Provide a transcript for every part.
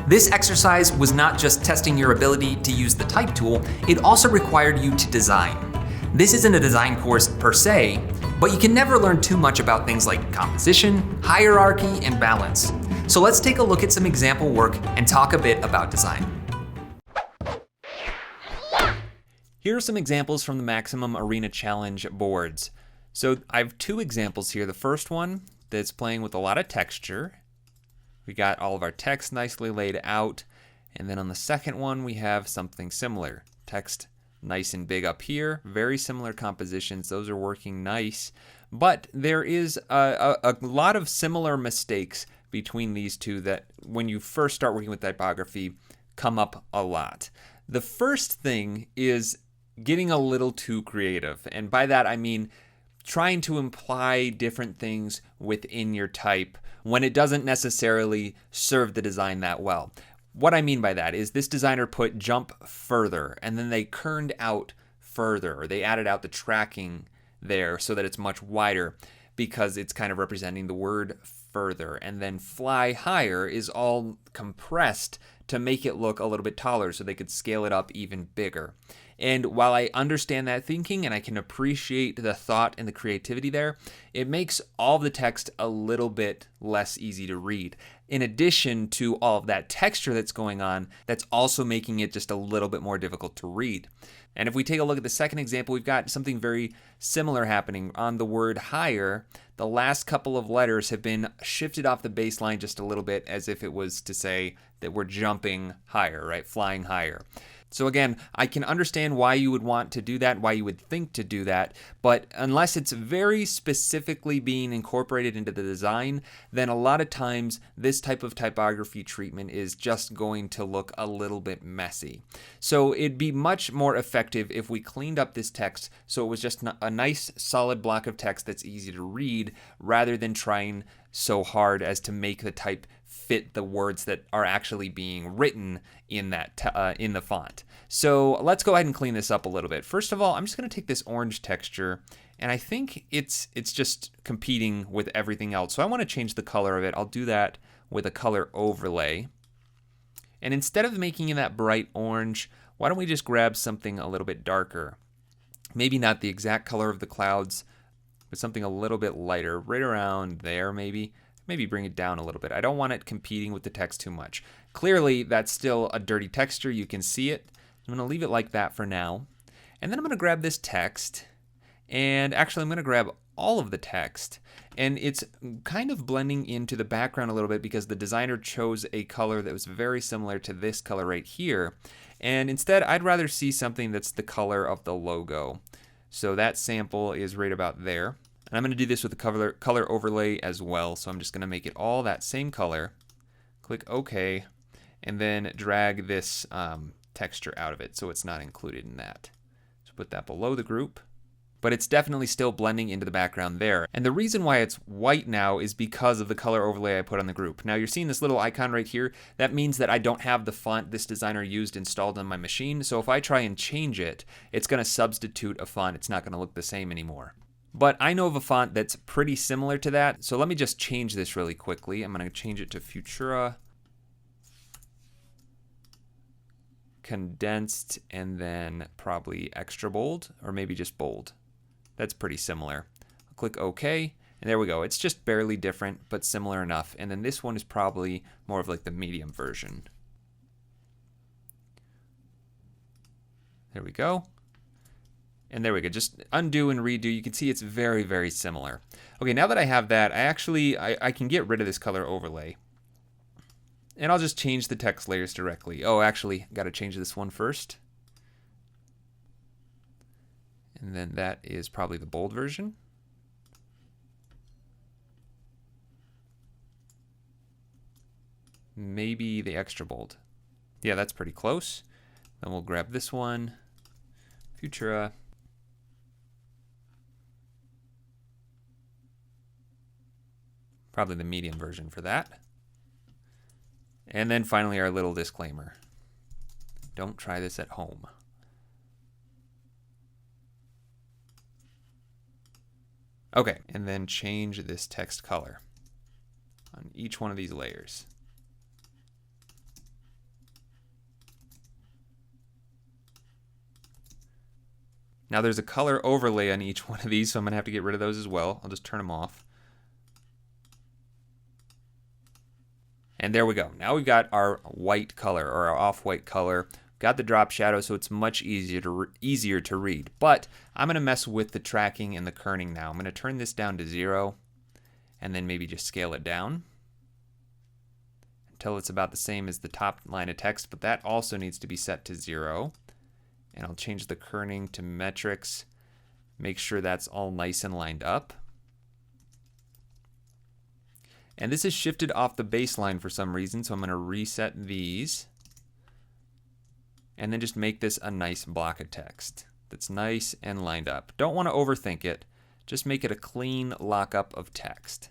This exercise was not just testing your ability to use the type tool, it also required you to design. This isn't a design course per se, but you can never learn too much about things like composition, hierarchy, and balance. So let's take a look at some example work and talk a bit about design. Here are some examples from the Maximum Arena Challenge boards. So I have two examples here. The first one that's playing with a lot of texture. We got all of our text nicely laid out. And then on the second one, we have something similar. Text nice and big up here. Very similar compositions. Those are working nice. But there is a lot of similar mistakes between these two that when you first start working with typography come up a lot. The first thing is getting a little too creative. And by that, I mean trying to imply different things within your type when it doesn't necessarily serve the design that well. What I mean by that is this designer put jump further, and then they kerned out further, or they added out the tracking there so that it's much wider because it's kind of representing the word further. And then fly higher is all compressed to make it look a little bit taller so they could scale it up even bigger. And while I understand that thinking and I can appreciate the thought and the creativity there, it makes all the text a little bit less easy to read. In addition to all of that texture that's going on, that's also making it just a little bit more difficult to read. And if we take a look at the second example, we've got something very similar happening. On the word higher, the last couple of letters have been shifted off the baseline just a little bit as if it was to say that we're jumping higher, right? Flying higher. So again, I can understand why you would want to do that, why you would think to do that, but unless it's very specifically being incorporated into the design, then a lot of times this type of typography treatment is just going to look a little bit messy. So it'd be much more effective if we cleaned up this text so it was just a nice solid block of text that's easy to read rather than trying so hard as to make the type fit the words that are actually being written in that in the font. So let's go ahead and clean this up a little bit. First of all, I'm just going to take this orange texture, and I think it's just competing with everything else. So I want to change the color of it. I'll do that with a color overlay. And instead of making it that bright orange, why don't we just grab something a little bit darker? Maybe not the exact color of the clouds, but something a little bit lighter, right around there maybe. Maybe bring it down a little bit. I don't want it competing with the text too much. Clearly, that's still a dirty texture. You can see it. I'm going to leave it like that for now. And then I'm going to grab this text. And actually, I'm going to grab all of the text. And it's kind of blending into the background a little bit because the designer chose a color that was very similar to this color right here. And instead, I'd rather see something that's the color of the logo. So that sample is right about there. And I'm going to do this with the color overlay as well. So I'm just going to make it all that same color. Click OK. And then drag this texture out of it so it's not included in that. So put that below the group. But it's definitely still blending into the background there. And the reason why it's white now is because of the color overlay I put on the group. Now you're seeing this little icon right here. That means that I don't have the font this designer used installed on my machine. So if I try and change it, it's going to substitute a font. It's not going to look the same anymore. But I know of a font that's pretty similar to that. So let me just change this really quickly. I'm going to change it to Futura. Condensed and then probably extra bold or maybe just bold. That's pretty similar. I'll click OK and there we go. It's just barely different but similar enough. And then this one is probably more of like the medium version. There we go. And there we go, just undo and redo. You can see it's very, very similar. Okay, now that I have that, I can get rid of this color overlay. And I'll just change the text layers directly. Oh, actually, got to change this one first. And then that is probably the bold version. Maybe the extra bold. Yeah, that's pretty close. Then we'll grab this one, Futura. Probably the medium version for that. And then finally our little disclaimer. Don't try this at home. Okay, and then change this text color on each one of these layers. Now there's a color overlay on each one of these, so I'm going to have to get rid of those as well. I'll just turn them off. And there we go. Now we've got our white color, or our off-white color. Got the drop shadow, so it's much easier to read. But I'm going to mess with the tracking and the kerning now. I'm going to turn this down to 0, and then maybe just scale it down until it's about the same as the top line of text, but that also needs to be set to 0. And I'll change the kerning to metrics. Make sure that's all nice and lined up. And this is shifted off the baseline for some reason, so I'm going to reset these. And then just make this a nice block of text that's nice and lined up. Don't want to overthink it. Just make it a clean lockup of text.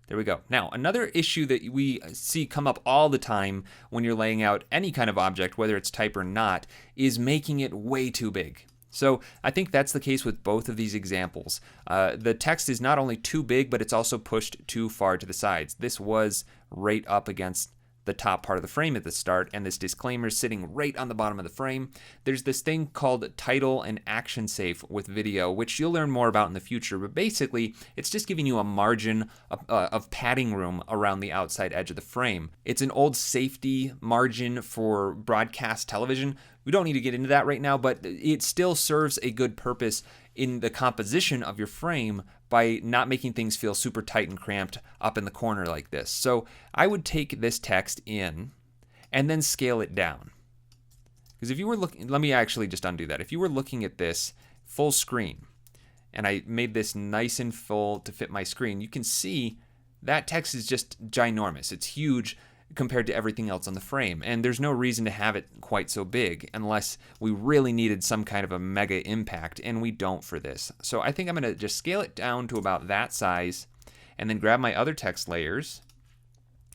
There we go. Now, another issue that we see come up all the time when you're laying out any kind of object, whether it's type or not, is making it way too big. So I think that's the case with both of these examples. The text is not only too big, but it's also pushed too far to the sides. This was right up against the top part of the frame at the start, and this disclaimer is sitting right on the bottom of the frame. There's this thing called title and action safe with video, which you'll learn more about in the future, but basically it's just giving you a margin of padding room around the outside edge of the frame. It's an old safety margin for broadcast television. We don't need to get into that right now, but it still serves a good purpose in the composition of your frame by not making things feel super tight and cramped up in the corner like this. So I would take this text in and then scale it down. Because if you were looking, let me actually just undo that. If you were looking at this full screen and I made this nice and full to fit my screen, you can see that text is just ginormous. It's huge compared to everything else on the frame. And there's no reason to have it quite so big unless we really needed some kind of a mega impact, and we don't for this. So I think I'm going to just scale it down to about that size and then grab my other text layers,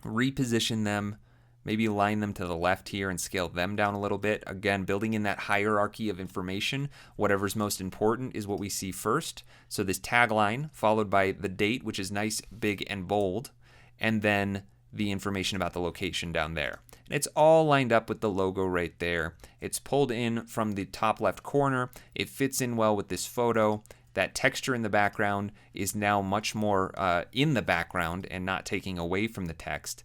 reposition them, maybe line them to the left here and scale them down a little bit. Again, building in that hierarchy of information. Whatever's most important is what we see first. So this tagline followed by the date, which is nice, big, and bold, and then the information about the location down there. And it's all lined up with the logo right there. It's pulled in from the top left corner. It fits in well with this photo. That texture in the background is now much more in the background and not taking away from the text.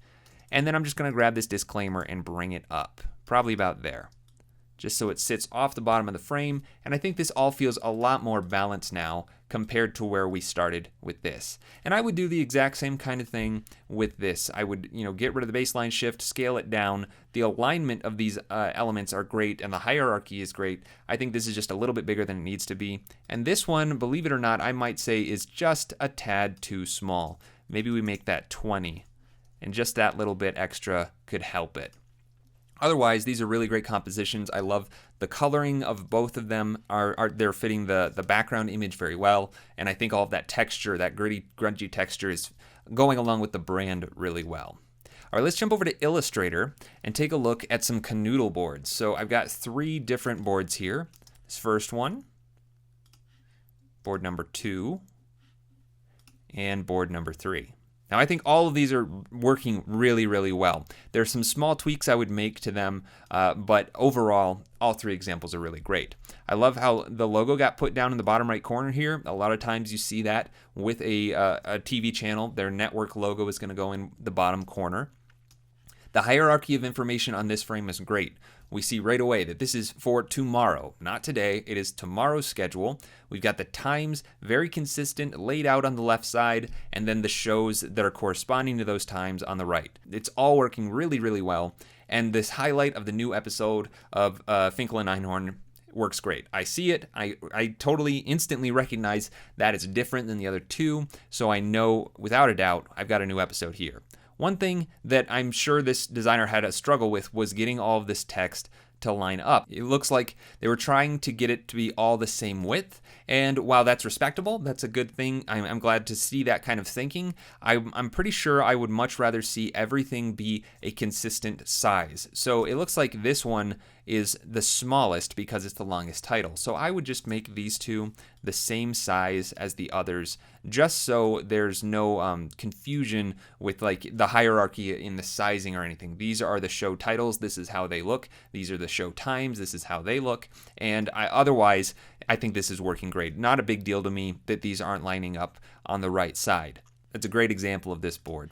And then I'm just going to grab this disclaimer and bring it up, probably about there, just so it sits off the bottom of the frame. And I think this all feels a lot more balanced now compared to where we started with this. And I would do the exact same kind of thing with this. I would, get rid of the baseline shift, scale it down. The alignment of these elements are great, and the hierarchy is great. I think this is just a little bit bigger than it needs to be. And this one, believe it or not, I might say is just a tad too small. Maybe we make that 20, and just that little bit extra could help it. Otherwise, these are really great compositions. I love the coloring of both of them. They're fitting the background image very well, and I think all of that texture, that gritty, grungy texture, is going along with the brand really well. All right, let's jump over to Illustrator and take a look at some canoodle boards. So I've got 3 different boards here. This first one, board number 2, and board number 3. Now, I think all of these are working really, really well. There's some small tweaks I would make to them, but overall, all 3 examples are really great. I love how the logo got put down in the bottom right corner here. A lot of times you see that with a TV channel. Their network logo is going to go in the bottom corner. The hierarchy of information on this frame is great. We see right away that this is for tomorrow, not today. It is tomorrow's schedule. We've got the times very consistent, laid out on the left side, and then the shows that are corresponding to those times on the right. It's all working really, really well. And this highlight of the new episode of Finkel and Einhorn works great. I see it. I totally instantly recognize that it's different than the other 2. So I know without a doubt I've got a new episode here. One thing that I'm sure this designer had a struggle with was getting all of this text to line up. It looks like they were trying to get it to be all the same width, and while that's respectable, that's a good thing. I'm glad to see that kind of thinking. I'm pretty sure I would much rather see everything be a consistent size. So it looks like this one is the smallest because it's the longest title. So I would just make these 2 the same size as the others, just so there's no confusion with like the hierarchy in the sizing or anything. These are the show titles. This is how they look. These are the the show times. This is how they look. And otherwise, I think this is working great. Not a big deal to me that these aren't lining up on the right side. That's a great example of this board.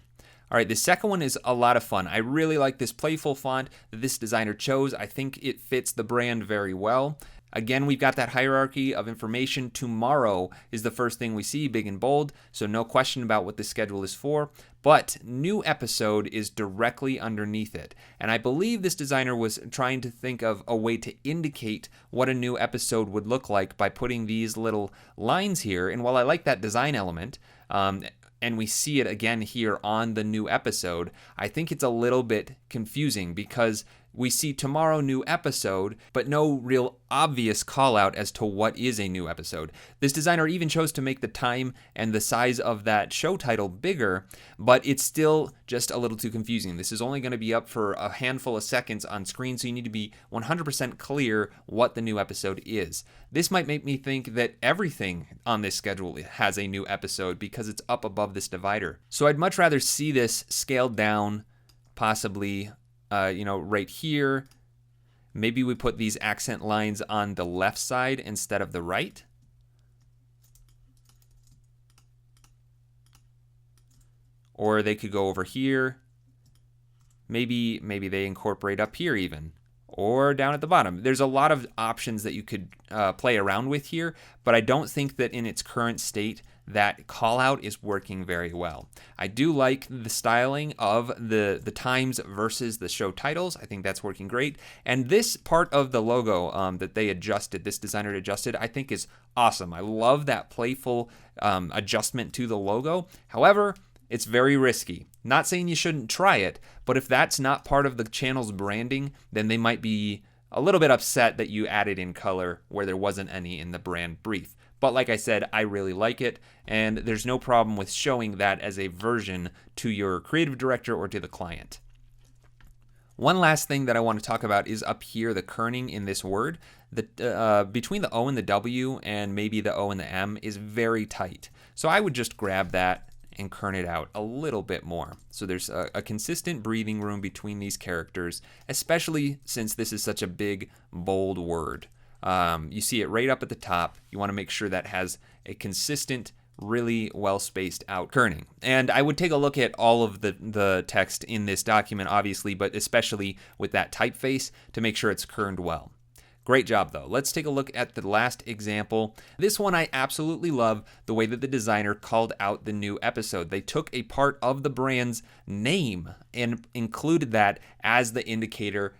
All right, the second one is a lot of fun. I really like this playful font that this designer chose. I think it fits the brand very well. Again, we've got that hierarchy of information. Tomorrow is the first thing we see, big and bold, so no question about what this schedule is for. But new episode is directly underneath it. And I believe this designer was trying to think of a way to indicate what a new episode would look like by putting these little lines here. And while I like that design element, and we see it again here on the new episode, I think it's a little bit confusing because we see tomorrow new episode, but no real obvious call out as to what is a new episode. This designer even chose to make the time and the size of that show title bigger, but it's still just a little too confusing. This is only going to be up for a handful of seconds on screen, so you need to be 100% clear what the new episode is. This might make me think that everything on this schedule has a new episode because it's up above this divider. So I'd much rather see this scaled down, possibly right here. Maybe we put these accent lines on the left side instead of the right. Or they could go over here. Maybe they incorporate up here even. Or down at the bottom. There's a lot of options that you could play around with here, but I don't think that in its current state that call out is working very well. I do like the styling of the times versus the show titles. I think that's working great. And this part of the logo that they adjusted, this designer adjusted, I think is awesome. I love that playful adjustment to the logo. However, it's very risky. Not saying you shouldn't try it, but if that's not part of the channel's branding, then they might be a little bit upset that you added in color where there wasn't any in the brand brief. But like I said, I really like it, and there's no problem with showing that as a version to your creative director or to the client. One last thing that I want to talk about is up here, the kerning in this word. Between the O and the W and maybe the O and the M is very tight. So I would just grab that and kern it out a little bit more. So there's a consistent breathing room between these characters, especially since this is such a big, bold word. You see it right up at the top. You want to make sure that has a consistent, really well spaced out kerning. And I would take a look at all of the text in this document, obviously, but especially with that typeface to make sure it's kerned well. Great job, though. Let's take a look at the last example. This one I absolutely love the way that the designer called out the new episode. They took a part of the brand's name and included that as the indicator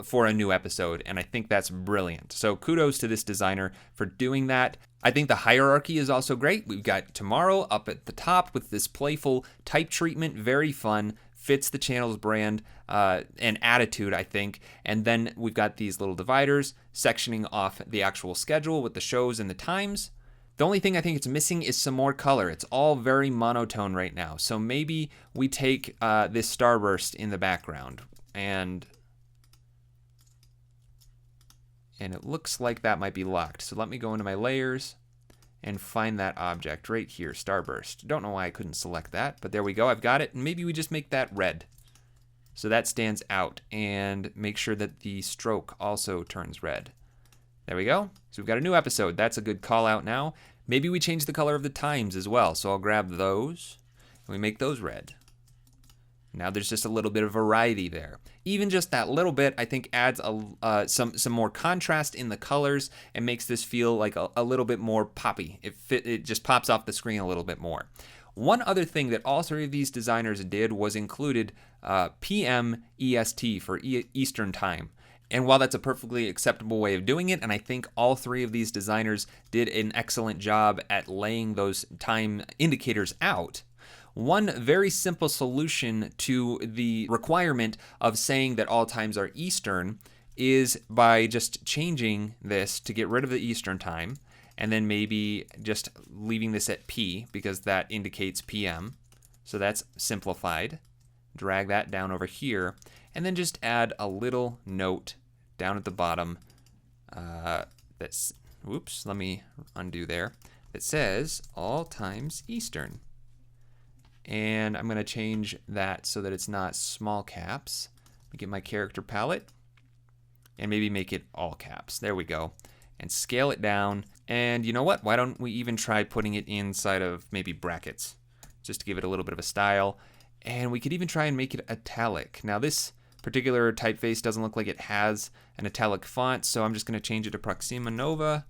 for a new episode, and I think that's brilliant. So kudos to this designer for doing that. I think the hierarchy is also great. We've got tomorrow up at the top with this playful type treatment, very fun, fits the channel's brand and attitude, I think. And then we've got these little dividers sectioning off the actual schedule with the shows and the times. The only thing I think it's missing is some more color. It's all very monotone right now. So maybe we take this starburst in the background and it looks like that might be locked. So let me go into my layers and find that object right here, starburst. Don't know why I couldn't select that, but there we go, I've got it. And maybe we just make that red so that stands out, and make sure that the stroke also turns red. There we go. So we've got a new episode. That's a good call out now. Maybe we change the color of the times as well. So I'll grab those and we make those red. Now there's just a little bit of variety there. Even just that little bit, I think, adds some more contrast in the colors and makes this feel like a little bit more poppy. It just pops off the screen a little bit more. One other thing that all three of these designers did was included PM EST for Eastern Time. And while that's a perfectly acceptable way of doing it, and I think all three of these designers did an excellent job at laying those time indicators out, one very simple solution to the requirement of saying that all times are Eastern is by just changing this to get rid of the Eastern time, and then maybe just leaving this at P because that indicates PM. So that's simplified. Drag that down over here, and then just add a little note down at the bottom let me undo there, that says all times Eastern. And I'm going to change that so that it's not small caps. Let me get my character palette. and maybe make it all caps. There we go. And scale it down. And you know what? Why don't we even try putting it inside of maybe brackets, just to give it a little bit of a style. And we could even try and make it italic. Now this particular typeface doesn't look like it has an italic font, so I'm just going to change it to Proxima Nova,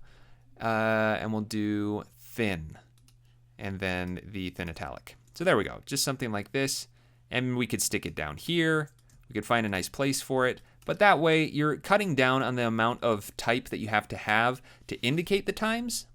and we'll do thin, and then the thin italic. So there we go, just something like this, and we could stick it down here. We could find a nice place for it, but that way you're cutting down on the amount of type that you have to indicate the times,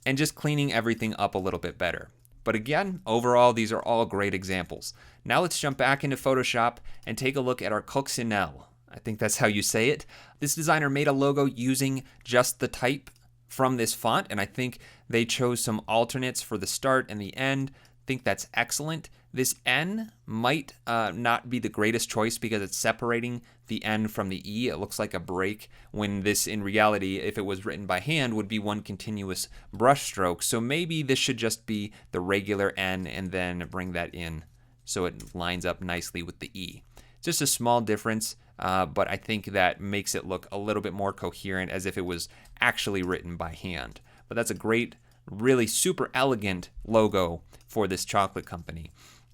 and just cleaning everything up a little bit better. But again, overall, these are all great examples. Now let's jump back into Photoshop and take a look at our coccinelle. I think that's how you say it. This designer made a logo using just the type from this font, and I think they chose some alternates for the start and the end. I think that's excellent. This N might not be the greatest choice because it's separating the N from the E. It looks like a break when this, in reality, if it was written by hand, would be one continuous brush stroke. So maybe this should just be the regular N and then bring that in so it lines up nicely with the E. Just a small difference, but I think that makes it look a little bit more coherent as if it was actually written by hand. But that's a great, really super elegant logo for this chocolate company.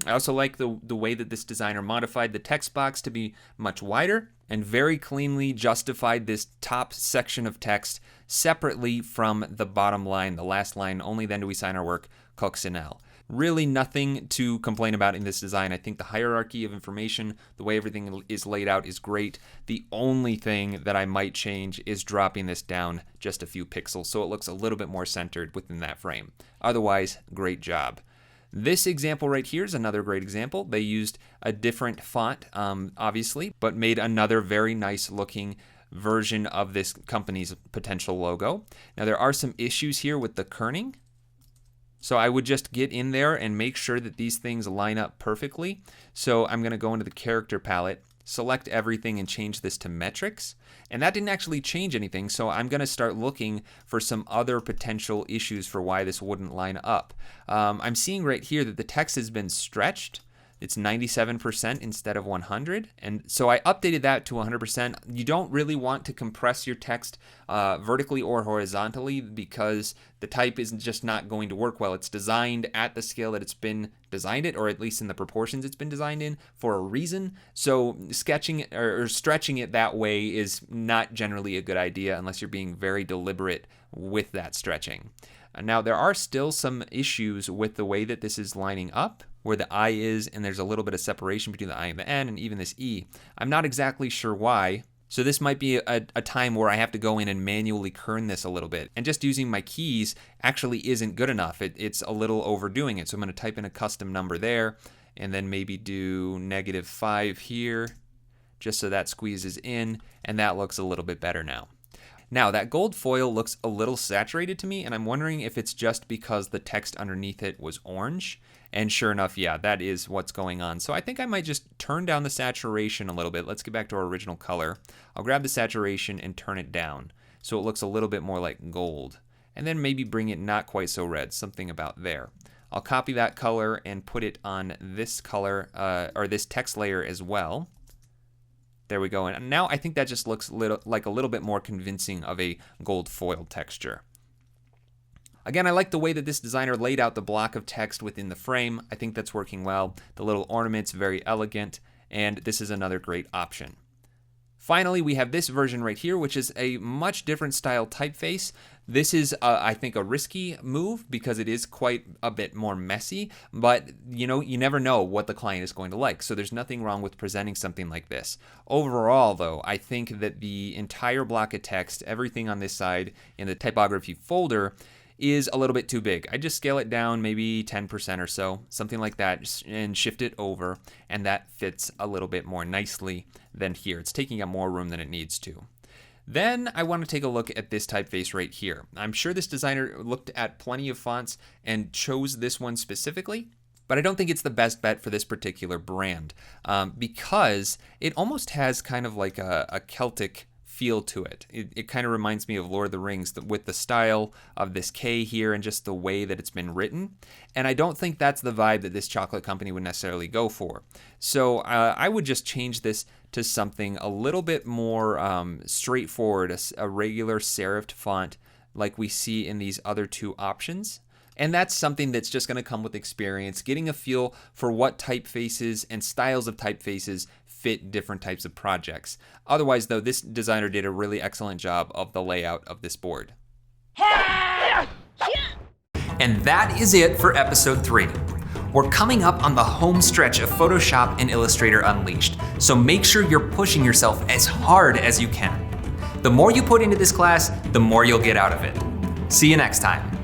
I also like the way that this designer modified the text box to be much wider and very cleanly justified this top section of text separately from the bottom line, the last line, only then do we sign our work, coccinelle. Really nothing to complain about in this design. I think the hierarchy of information, the way everything is laid out is great. The only thing that I might change is dropping this down just a few pixels so it looks a little bit more centered within that frame. Otherwise, great job. This example right here is another great example. They used a different font, obviously, but made another very nice looking version of this company's potential logo. Now there are some issues here with the kerning. So I would just get in there and make sure that these things line up perfectly. So I'm going to go into the character palette, select everything and change this to metrics. And that didn't actually change anything, so I'm going to start looking for some other potential issues for why this wouldn't line up. I'm seeing right here that the text has been stretched. It's 97% instead of 100, and so I updated that to 100%. You don't really want to compress your text vertically or horizontally because the type is just not going to work well. It's designed at the scale that it's been designed it, or at least in the proportions it's been designed in, for a reason. So sketching it or stretching it that way is not generally a good idea unless you're being very deliberate with that stretching. Now there are still some issues with the way that this is lining up, where the I is, and there's a little bit of separation between the I and the N, and even this E. I'm not exactly sure why. So this might be a time where I have to go in and manually kern this a little bit. And just using my keys actually isn't good enough. It's a little overdoing it. So I'm going to type in a custom number there, and then maybe do -5 here, just so that squeezes in, and that looks a little bit better now. Now, that gold foil looks a little saturated to me, and I'm wondering if it's just because the text underneath it was orange. And sure enough, yeah, that is what's going on. So I think I might just turn down the saturation a little bit. Let's get back to our original color. I'll grab the saturation and turn it down so it looks a little bit more like gold. And then maybe bring it not quite so red, something about there. I'll copy that color and put it on this color, or this text layer as well. There we go. And now I think that just looks like a little bit more convincing of a gold foil texture. Again, I like the way that this designer laid out the block of text within the frame. I think that's working well. The little ornaments, very elegant, and this is another great option. Finally, we have this version right here, which is a much different style typeface. This is, I think, a risky move because it is quite a bit more messy, but you never know what the client is going to like, so there's nothing wrong with presenting something like this. Overall, though, I think that the entire block of text, everything on this side in the typography folder, is a little bit too big. I just scale it down maybe 10% or so, something like that, and shift it over, and that fits a little bit more nicely than here. It's taking up more room than it needs to. Then I want to take a look at this typeface right here. I'm sure this designer looked at plenty of fonts and chose this one specifically, but I don't think it's the best bet for this particular brand because it almost has kind of like a Celtic feel to it. It kind of reminds me of Lord of the Rings with the style of this K here and just the way that it's been written. And I don't think that's the vibe that this chocolate company would necessarily go for. So I would just change this to something a little bit more straightforward, a regular serifed font like we see in these other two options. And that's something that's just going to come with experience, getting a feel for what typefaces and styles of typefaces fit different types of projects. Otherwise, though, this designer did a really excellent job of the layout of this board. And that is it for episode 3. We're coming up on the home stretch of Photoshop and Illustrator Unleashed, so make sure you're pushing yourself as hard as you can. The more you put into this class, the more you'll get out of it. See you next time.